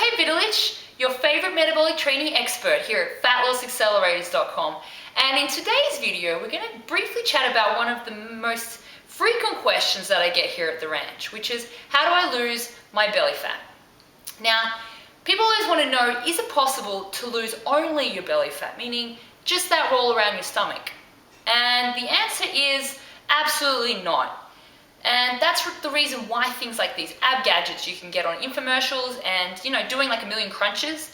Kate Vidulich, your favorite metabolic training expert here at FatLossAccelerators.com. And in today's video, we're going to briefly chat about one of the most frequent questions that I get here at the ranch, which is, how do I lose my belly fat? Now, people always want to know, is it possible to lose only your belly fat, meaning just that roll around your stomach? And the answer is absolutely not. And that's the reason why things like these ab gadgets you can get on infomercials and, doing like a million crunches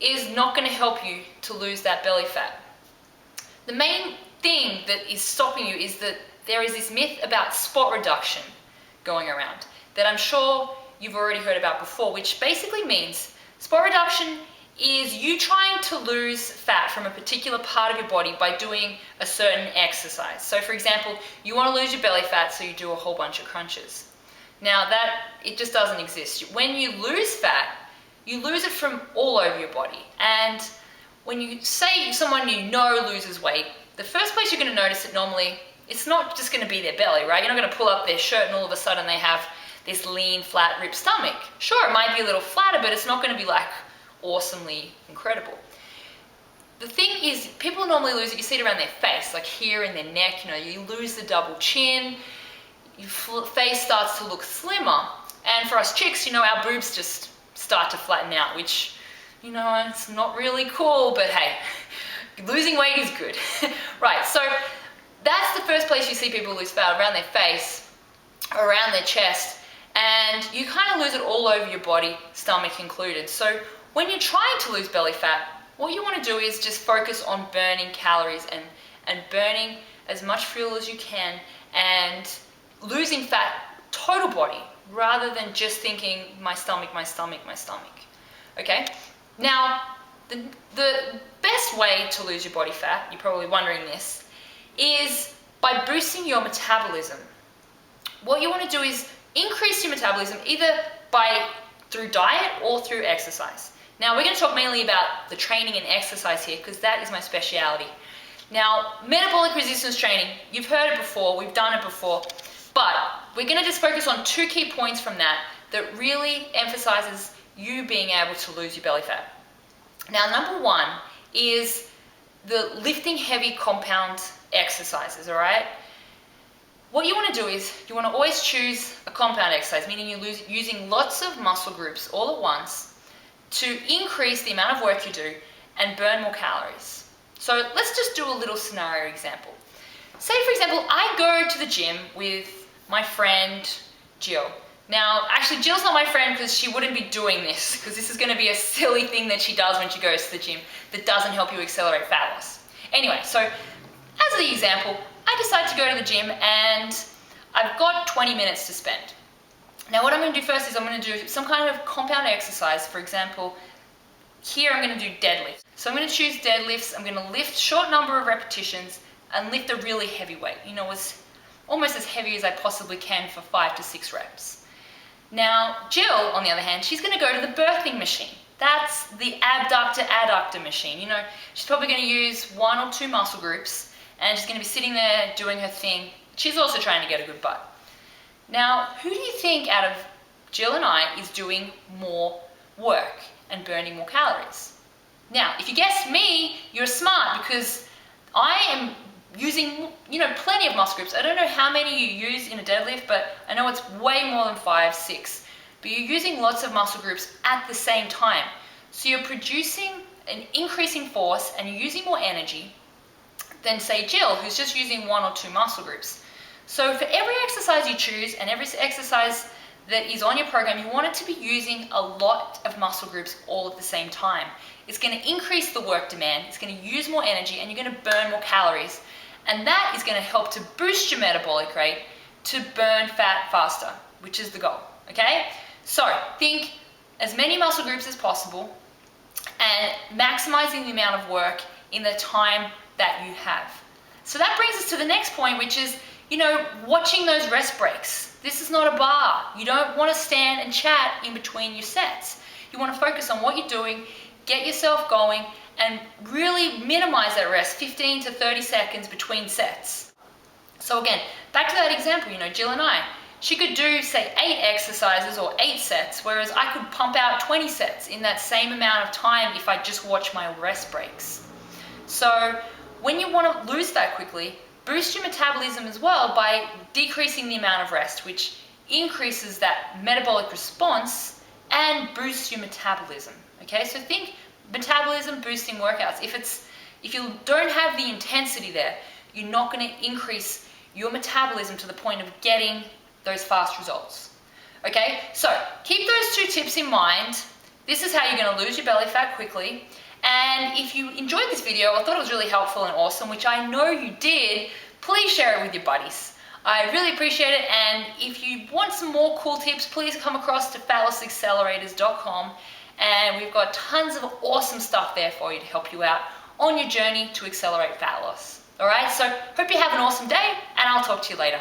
is not going to help you to lose that belly fat. The main thing that is stopping you is that there is this myth about spot reduction going around that I'm sure you've already heard about before, which basically means spot reduction is you trying to lose fat from a particular part of your body by doing a certain exercise. So for example, you want to lose your belly fat, so you do a whole bunch of crunches. Now it just doesn't exist. When you lose fat, you lose it from all over your body. And when you say someone you know loses weight, the first place you're going to notice it normally, it's not just going to be their belly, right? You're not going to pull up their shirt and all of a sudden they have this lean, flat, ripped stomach. Sure, it might be a little flatter, but it's not going to be like awesomely incredible. The thing is, people normally lose it, you see it around their face, like here in their neck, you lose the double chin, your face starts to look slimmer, and for us chicks, our boobs just start to flatten out, which, it's not really cool, but hey, losing weight is good. Right, so that's the first place you see people lose fat, around their face, around their chest, and you kind of lose it all over your body, stomach included. So when you're trying to lose belly fat, what you want to do is just focus on burning calories and burning as much fuel as you can and losing fat total body rather than just thinking my stomach, my stomach, my stomach. Okay? Now, the best way to lose your body fat, you're probably wondering this, is by boosting your metabolism. What you want to do is increase your metabolism either through diet or through exercise. Now, we're going to talk mainly about the training and exercise here because that is my speciality. Now, metabolic resistance training, you've heard it before, we've done it before, but we're going to just focus on two key points from that really emphasizes you being able to lose your belly fat. Now, number one is the lifting heavy compound exercises, all right? What you want to do is you want to always choose a compound exercise, meaning you're using lots of muscle groups all at once to increase the amount of work you do and burn more calories. So let's just do a little scenario example. Say, for example, I go to the gym with my friend Jill. Now, actually, Jill's not my friend because she wouldn't be doing this, because this is going to be a silly thing that she does when she goes to the gym that doesn't help you accelerate fat loss. Anyway, so as the example, I decide to go to the gym and I've got 20 minutes to spend. Now what I'm going to do first is I'm going to do some kind of compound exercise. For example, here I'm going to do deadlifts. So I'm going to choose deadlifts. I'm going to lift a short number of repetitions and lift a really heavy weight. Almost as heavy as I possibly can for 5 to 6 reps. Now Jill, on the other hand, she's going to go to the birthing machine. That's the abductor-adductor machine. She's probably going to use 1 or 2 muscle groups and she's going to be sitting there doing her thing. She's also trying to get a good butt. Now, who do you think out of Jill and I is doing more work and burning more calories? Now, if you guess me, you're smart because I am using, plenty of muscle groups. I don't know how many you use in a deadlift, but I know it's way more than 5, 6. But you're using lots of muscle groups at the same time. So you're producing an increasing force and you're using more energy than, say, Jill, who's just using 1 or 2 muscle groups. So for every exercise you choose and every exercise that is on your program, you want it to be using a lot of muscle groups all at the same time. It's going to increase the work demand, it's going to use more energy, and you're going to burn more calories. And that is going to help to boost your metabolic rate to burn fat faster, which is the goal, okay? So think as many muscle groups as possible and maximizing the amount of work in the time that you have. So that brings us to the next point, which is watching those rest breaks. This is not a bar. You don't want to stand and chat in between your sets. You want to focus on what you're doing, get yourself going, and really minimize that rest, 15 to 30 seconds between sets. So again, back to that example, Jill and I. she could do, say, 8 exercises or 8 sets, whereas I could pump out 20 sets in that same amount of time if I just watch my rest breaks. So when you want to lose fat quickly, boost your metabolism as well by decreasing the amount of rest, which increases that metabolic response and boosts your metabolism. Okay, so think metabolism boosting workouts. If you don't have the intensity there, you're not going to increase your metabolism to the point of getting those fast results. Okay, so keep those 2 tips in mind. This is how you're going to lose your belly fat quickly. And if you enjoyed this video or thought it was really helpful and awesome, which I know you did, please share it with your buddies. I really appreciate it, and if you want some more cool tips, please come across to fatlosaccelerators.com, and we've got tons of awesome stuff there for you to help you out on your journey to accelerate fat loss. Alright, so hope you have an awesome day, and I'll talk to you later.